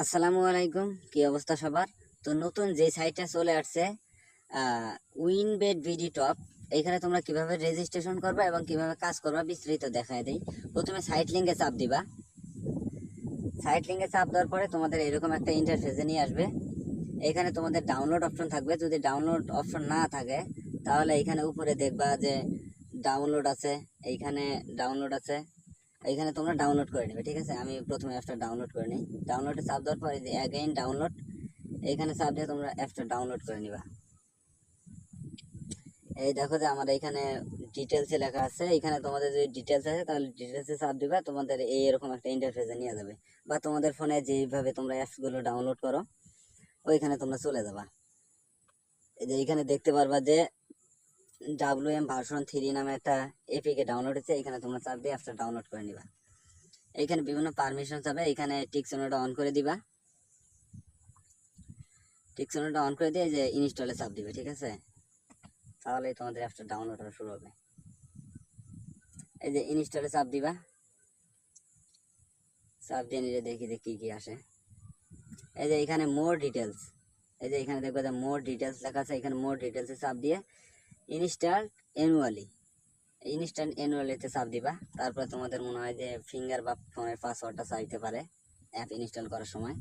আসসালামু আলাইকুম, কি অবস্থা সবার? তো নতুন যে সাইটটা চলে আসছে উইনবেট ভিডি টপ, এখানে তোমরা কিভাবে রেজিস্ট্রেশন করবা এবং কিভাবে কাজ করবা বিস্তারিত দেখায় দেই। প্রথমে সাইট লিঙ্কে চাপ দিবা। সাইট লিঙ্কে চাপ দেওয়ার পরে তোমাদের এরকম একটা ইন্টারফেসে নিয়ে আসবে। এখানে তোমাদের ডাউনলোড অপশন থাকবে। যদি ডাউনলোড অপশন না থাকে তাহলে এখানে উপরে দেখবা যে ডাউনলোড আছে, এইখানে ডাউনলোড আছে, এইখানে তোমরা ডাউনলোড করে নেবে। ঠিক আছে, আমি প্রথমে অ্যাপটা ডাউনলোড করে নিই। ডাউনলোডে চাপ দেওয়ার পরে যে অ্যাগেইন ডাউনলোড, এইখানে চাপ দিয়ে তোমরা অ্যাপটা ডাউনলোড করে নিবা। এই দেখো যে আমার এইখানে ডিটেলসে লেখা আছে, এইখানে তোমাদের যদি ডিটেলস আছে তাহলে ডিটেলসে চাপ দিবা, তোমাদের এরকম একটা ইন্টারফেসে নিয়ে যাবে। বা তোমাদের ফোনে যেভাবে তোমরা অ্যাপসগুলো ডাউনলোড করো ওইখানে তোমরা চলে যাবা। এই যে এইখানে দেখতে পারবা যে WM-3 নামে একটা এপিকে ডাউনলোড হচ্ছে, এখানে তোমরা চাপ দিয়ে অ্যাপটা ডাউনলোড করে নিবা। এইখানে বিভিন্ন পারমিশন চাবে, এইখানে টিকসনটা অন করে দিবা। টিকসনটা অন করে দিয়ে যে ইনস্টলে চাপ দিবে। ঠিক আছে, তাহলেই তোমাদের অ্যাপটা ডাউনলোড হওয়া শুরু হবে। এই যে ইনস্টলে চাপ দিবা, চাপ দিয়ে নিলে দেখি যে কি কি আসে। এই যে এখানে মোর ডিটেলস, এই যে এখানে দেখবে যে মোর ডিটেলস লেখা আছে, এখানে মোর ডিটেলসে চাপ দিয়ে ইনস্টল অ্যানুয়ালি, ইনস্ট্যান্ট অ্যানুয়ালিতে চাপ দিবা। তারপরে তোমাদের মনে হয় যে ফিঙ্গার বা ফোনের পাসওয়ার্ডটা চাইতে পারে অ্যাপ ইনস্টল করার সময়,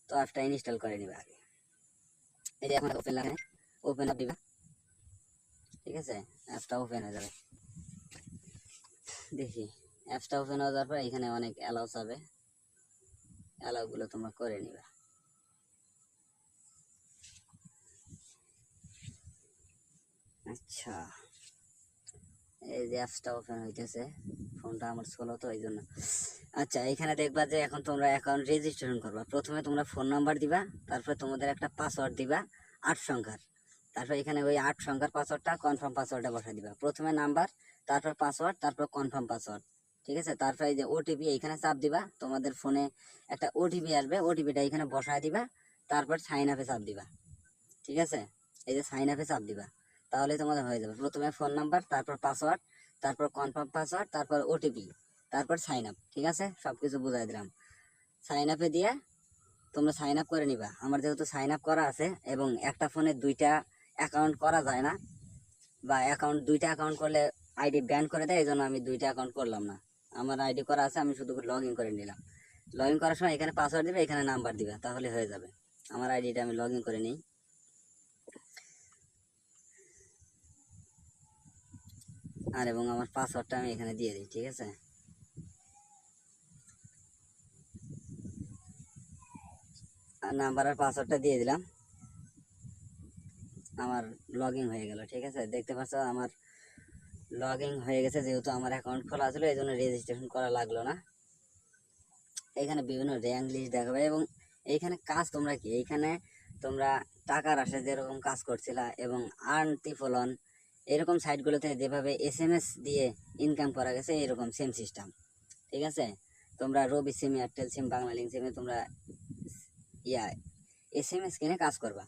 তো অ্যাপটা ইনস্টল করে নিবা আগে। এই যে এখন ওপেন লাগে, ওপেন আপ দিবা। ঠিক আছে, অ্যাপটা ওপেন হয়ে যাবে। দেখি অ্যাপসটা ওপেন হয়ে যাওয়ার পর এখানে অনেক অ্যালাউ চাবে, অ্যালাউগুলো তোমরা করে নিবা। আচ্ছা, এই যে অ্যাপসটা ওপেন হইতেছে, ফোনটা আমার স্লো তো এই জন্য। আচ্ছা, এখানে দেখবা যে এখন তোমরা অ্যাকাউন্ট রেজিস্ট্রেশন করবা। প্রথমে তোমরা ফোন নাম্বার দিবা, তারপরে তোমাদের একটা পাসওয়ার্ড দিবা 8 সংখ্যার। তারপর এখানে ওই 8 সংখ্যার পাসওয়ার্ডটা কনফার্ম পাসওয়ার্ডে বসাই দিবা। প্রথমে নাম্বার, তারপর পাসওয়ার্ড, তারপর কনফার্ম পাসওয়ার্ড। ঠিক আছে, তারপর এই যে ওটিপি এইখানে চাপ দিবা। তোমাদের ফোনে একটা ওটিপি আসবে, ওটিপিটা এখানে বসায় দিবা। তারপর সাইন আপে চাপ দিবা। ঠিক আছে, এই যে সাইন আপে চাপ দিবা, তাহলে তোমাদের হয়ে যাবে। প্রথমে ফোন নাম্বার, তারপর পাসওয়ার্ড, তারপর কনফার্ম পাসওয়ার্ড, তারপর ওটিপি, তারপর সাইন আপ। ঠিক আছে, সব কিছু বুঝাই দিলাম। সাইন আপে দিয়ে তোমরা সাইন আপ করে নিবা। আমার যেহেতু সাইন আপ করা আছে এবং একটা ফোনে দুইটা অ্যাকাউন্ট করা যায় না, বা দুইটা অ্যাকাউন্ট করলে আইডি ব্যান করে দেয়, এই জন্য আমি দুইটা অ্যাকাউন্ট করলাম না। আমার আইডি করা আছে, আমি শুধু লগ ইন করে নিলাম। লগ ইন করার সময় এখানে পাসওয়ার্ড দিবে, এখানে নাম্বার দিবে, তাহলে হয়ে যাবে। আমার আইডিটা আমি লগ ইন করে নিই। আর এবং আমার পাসওয়ার্ডটা আমি এখানে দিয়ে দিই। ঠিক আছে, আর নাম্বার আর পাসওয়ার্ডটা দিয়ে দিলাম। আমার লগ ইন হয়ে গেল। ঠিক আছে, দেখতে পাচ্ছ আমার লগ ইন হয়ে গেছে, যেহেতু আমার অ্যাকাউন্ট খোলা ছিল এই জন্য রেজিস্ট্রেশন করা লাগলো না। এখানে বিভিন্ন র্যাঙ্ক লিস্ট দেখাবে এবং এইখানে কাজ তোমরা কি, এইখানে তোমরা টাকার আশা যেরকম কাজ করছিলা এবং আর্ন টিফলন এরকম সাইটগুলোতে যেভাবে SMS দিয়ে ইনকাম করা গেছে, এরকম সেম সিস্টেম। ঠিক আছে, তোমরা রবি সিম, এয়ারটেল সিম, বাংলালিংক সিমে তোমরা ইয়া SMS কিনে কাজ করবা।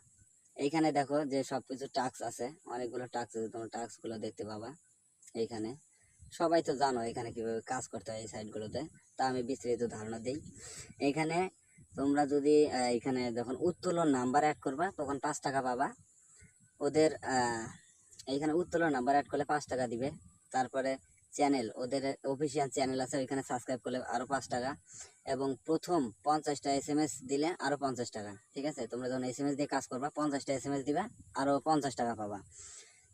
এইখানে দেখো যে সব কিছু টাস্ক আছে, অনেকগুলো টাস্ক আছে, তোমরা টাস্কগুলো দেখতে পাবা এইখানে। সবাই তো জানো এখানে কিভাবে কাজ করতে হয় এই সাইটগুলোতে, তা আমি বিস্তারিত ধারণা দিই। এইখানে তোমরা যদি এখানে যখন উত্তোলন নাম্বার অ্যাড করবা তখন 5 টাকা পাবা। ওদের এইখানে উত্তোলন নাম্বার অ্যাড করলে 5 টাকা দিবে। তারপরে চ্যানেল, ওদের অফিসিয়াল চ্যানেল আছে, ওইখানে সাবস্ক্রাইব করলে আরও 5 টাকা, এবং প্রথম 50টা SMS দিলে আরও 50 টাকা। ঠিক আছে, তোমরা যখন SMS দিয়ে কাজ করবা 50টা SMS দিবা, আরও 50 টাকা পাবা।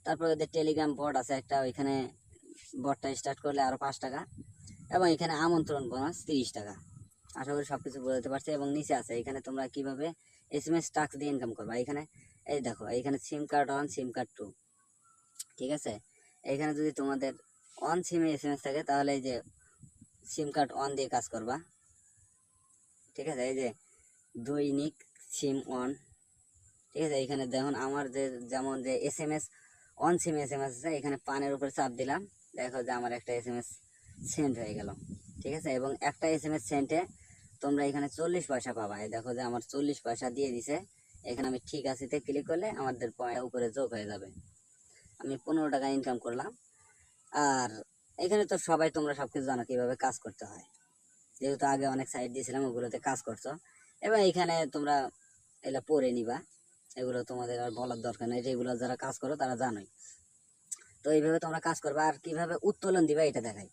তারপরে ওদের টেলিগ্রাম বট আছে একটা, ওইখানে বটটা স্টার্ট করলে আরও 5 টাকা, এবং এখানে আমন্ত্রণ বোনাস 30 টাকা। আশা করি সব কিছু বলতে পারছি। এবং নিচে আছে এখানে তোমরা কিভাবে SMS টাস্ক দিয়ে ইনকাম করবা। এখানে এই দেখো, এইখানে সিম কার্ড 1, সিম কার্ড 2। ঠিক আছে, এইখানে যদি তোমাদের অন সিমে SMS থাকে তাহলে এই যে সিম কার্ড 1 দিয়ে কাজ করবা। ঠিক আছে, এই যে দৈনিক সিম অন। ঠিক আছে, এইখানে দেখুন আমার যে যেমন যে SMS অন সিমে SMS আছে, এখানে পানের উপরে চাপ দিলাম, দেখো যে আমার একটা SMS সেন্ড হয়ে গেল। ঠিক আছে, এবং একটা SMS সেন্টে তোমরা এখানে 40 পয়সা পাবা। এই দেখো যে আমার 40 পয়সা দিয়ে দিছে। এখানে আমি ঠিক আছেতে ক্লিক করলে আমাদের পয়েন্ট উপরে যোগ হয়ে যাবে। আমি 15 টাকা ইনকাম করলাম। আর এখানে তো সবাই তোমরা সবকিছু জানো কিভাবে কাজ করতে হয়, যেহেতু আগে অনেক সাইট দিয়েছিলাম ওগুলোতে কাজ করছো। এবং এইখানে তোমরা এগুলো পড়ে নিবা, এগুলো তোমাদের আর বলার দরকার নেই, যেগুলো যারা কাজ করো তারা জানোই। তো এইভাবে তোমরা কাজ করবা। আর কিভাবে উত্তোলন দিবা এটা দেখাই।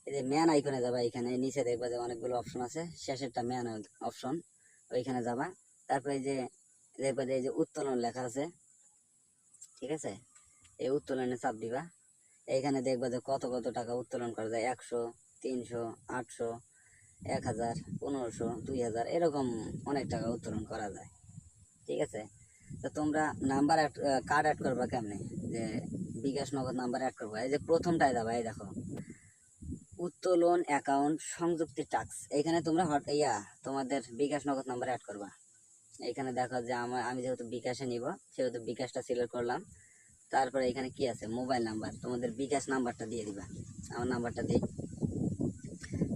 এই যে ম্যান আইকনে যাবা, এখানে নিচে দেখবা যে অনেকগুলো অপশন আছে, শেষেরটা ম্যান অপশন, ওইখানে যাবা। তারপরে এই যে দেখবা যে এই যে উত্তোলন লেখা আছে, ঠিক আছে, এই উত্তোলনে চাপ দিবা। এইখানে দেখবা যে কত কত টাকা উত্তোলন করা যায়, 100, 300, 800, 1000, 1500, 2000, এরকম অনেক টাকা উত্তোলন করা যায়, ঠিক আছে। তো তোমরা নাম্বার কার্ড অ্যাড করবা কেমনে, যে বিকাশ নগদ নাম্বার অ্যাড করবা। এই যে প্রথমটায় যাবা, এই দেখো উত্তোলন অ্যাকাউন্ট সংযুক্তি টাস্ক, এইখানে তোমরা তোমাদের বিকাশ নগদ নাম্বার অ্যাড করবা। এইখানে দেখো যে আমি যেহেতু বিকাশে নিব, সেহেতু বিকাশটা সিলেক্ট করলাম। তারপরে এখানে কি আছে, মোবাইল নাম্বার, তোমাদের বিকাশ নাম্বারটা দিয়ে দিবা। আমার নাম্বারটা দিই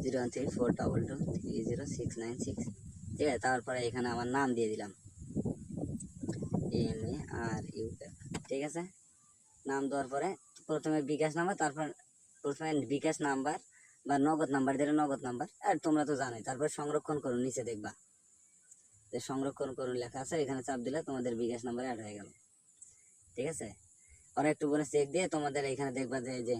01342230696, ঠিক আছে। তারপরে এখানে আমার নাম দিয়ে দিলাম MARUF, ঠিক আছে। নাম দেওয়ার পরে প্রথমে বিকাশ নাম্বার, তারপর প্রথমে বিকাশ নাম্বার বা নগদ নাম্বার দিলে নগদ নাম্বার, আর তোমরা তো জানোই। তারপর সংরক্ষণ করুন, নিচে দেখবা যে সংরক্ষণ করুন লেখা আছে, এখানে চাপ দিলে তোমাদের বিকাশ নাম্বার অ্যাড হয়ে গেল, ঠিক আছে। আর একটু করে চেক দিয়ে তোমাদের এখানে দেখবা যে এই যে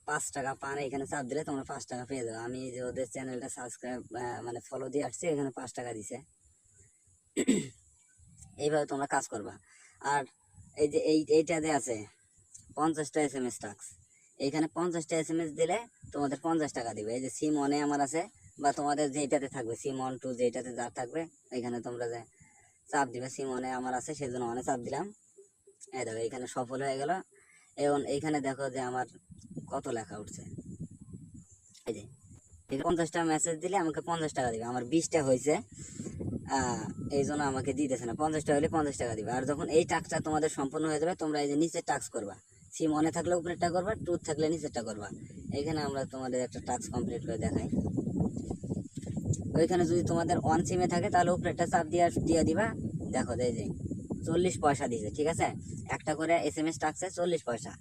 5 টাকা পান, এখানে চাপ দিলে তোমরা 5 টাকা পেয়ে যাবে। আমি যে ওদের চ্যানেলটা সাবস্ক্রাইব মানে ফলো দিয়ে আসছি, এখানে 5 টাকা দিছে। এইভাবে তোমরা কাজ করবা। আর এই যে এইটাতে আছে 50টা SMS টাস্ক, এইখানে 50টা SMS দিলে তোমাদের 50 টাকা দিবে। এই যে সিম অনে আমার আছে, বা তোমাদের যেটাতে থাকবে সিম অন টু, যেটাতে যা থাকবে এখানে তোমরা যে চাপ দিবে, সিম অনে আমার আছে সেজন্য অনে চাপ দিলাম। এই দেখো এখানে সফল হয়ে গেল। এবং এইখানে দেখো যে আমার কত লেখা উঠছে, এই যে 50টা মেসেজ দিলে আমাকে 50 টাকা দিবে। আমার 20টা হয়েছে, এই জন্য আমাকে দিতেছে না। 50টা হলে 50 টাকা দিবে। আর যখন এই টাস্কটা তোমাদের সম্পূর্ণ হয়ে যাবে, তোমরা এই যে নিচে টাস্ক করবা, সিম অনে থাকলে উপরেরটা করবা, ট্রুথ থাকলে নিচেরটা করবা। এইখানে আমরা তোমাদের একটা টাস্ক কমপ্লিট করে দেখাই। ওইখানে যদি তোমাদের অন সিমে থাকে তাহলে উপরেরটা চাপ দিয়ে দিবা। দেখো এই যে 40 পয়সা দিয়েছে, ঠিক আছে। একটা করে SMS টাস্কে 40 পয়সা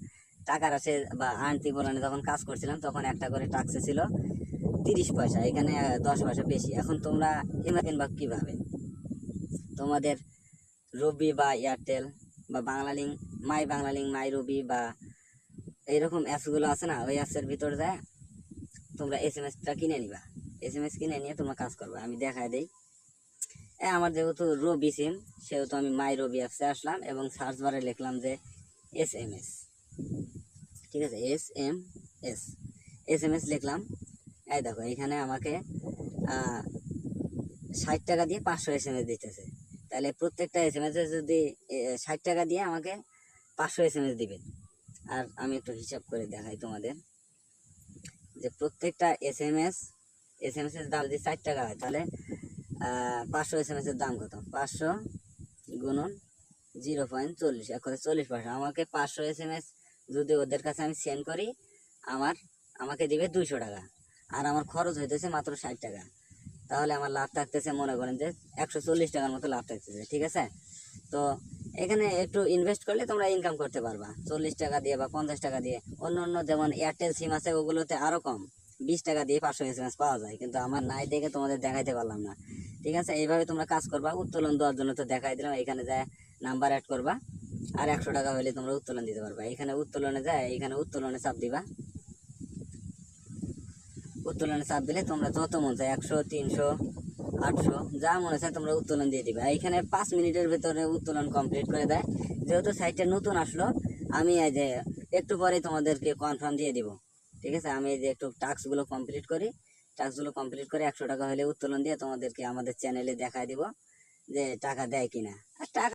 টাকার আছে। বা আনতি বলানে যখন কাজ করছিলাম তখন একটা করে টাস্কে ছিল 30 পয়সা, এখানে 10 পয়সা বেশি। এখন তোমরা ইমাজিন বা কিভাবে তোমাদের রবি বা এয়ারটেল বা বাংলালিংক, মাই বাংলালিংক, মাই রবি বা এইরকম অ্যাপসগুলো আছে না, ওই অ্যাপসের ভিতর যায় তোমরা SMS-টা কিনে নিবা। SMS কিনে নিয়ে তোমরা কাজ করবে। আমি দেখাই দিই। আমার যেহেতু রবি সিম, সেহেতু আমি মাই রবি অ্যাপসে আসলাম এবং সার্চ বারে লিখলাম যে SMS, ঠিক আছে, SMS লিখলাম। এই দেখো এখানে আমাকে 60 টাকা দিয়ে 500 SMS দিতেছে। তাহলে প্রত্যেকটা SMS এ যদি 60 টাকা দিয়ে আমাকে 500 SMS দিবে। আর আমি একটু হিসাব করে দেখাই তোমাদের, যে প্রত্যেকটা SMS এর দাম যদি 60 টাকা হয়, তাহলে 500 SMS এর দাম কত, 500 গুণন 0.40, এক করে 40 পয়সা। আমাকে 500 SMS যদি ওদের কাছে আমি সেন্ড করি, আমাকে দিবে 200 টাকা। আর আমার খরচ হইতেছে মাত্র 60 টাকা। তাহলে আমার লাভ থাকতেছে, মনে করেন যে 140 টাকার মতো লাভ থাকতেছে, ঠিক আছে। তো এখানে একটু ইনভেস্ট করলে তোমরা ইনকাম করতে পারবা 40 টাকা দিয়ে বা 50 টাকা দিয়ে। অন্য অন্য যেমন এয়ারটেল সিম আছে, ওগুলোতে আরও কম, 20 টাকা দিয়ে 500 SMS পাওয়া যায়, কিন্তু আমার নাই দেখে তোমাদের দেখাইতে পারলাম না, ঠিক আছে। এইভাবে তোমরা কাজ করবা। উত্তোলন দেওয়ার জন্য তো দেখাই দিলাম, এখানে যায় নাম্বার অ্যাড করবা, আর 100 টাকা হলে তোমরা উত্তোলন দিতে পারবা। এখানে উত্তোলনে যায়, এখানে উত্তোলনে চাপ দিবা। উত্তোলনে চাপ দিলে তোমরা যত মন চায় 100, 300, 800 যা মনে চায় তোমরা উত্তোলন দিয়ে দিবে। এখানে 5 মিনিটের ভিতরে উত্তোলন কমপ্লিট করে দেয়। যেহেতু সাইটটা নতুন আসলো, আমি এই যে একটু পরে তোমাদেরকে কনফার্ম দিয়ে দিব, ঠিক আছে। আমি এই যে একটু টাস্কগুলো কমপ্লিট করি, টাস্কগুলো কমপ্লিট করে 100 টাকা হলে উত্তোলন দিয়ে তোমাদেরকে আমাদের চ্যানেলে দেখাই দিব যে টাকা দেয় কিনা। আর টাকা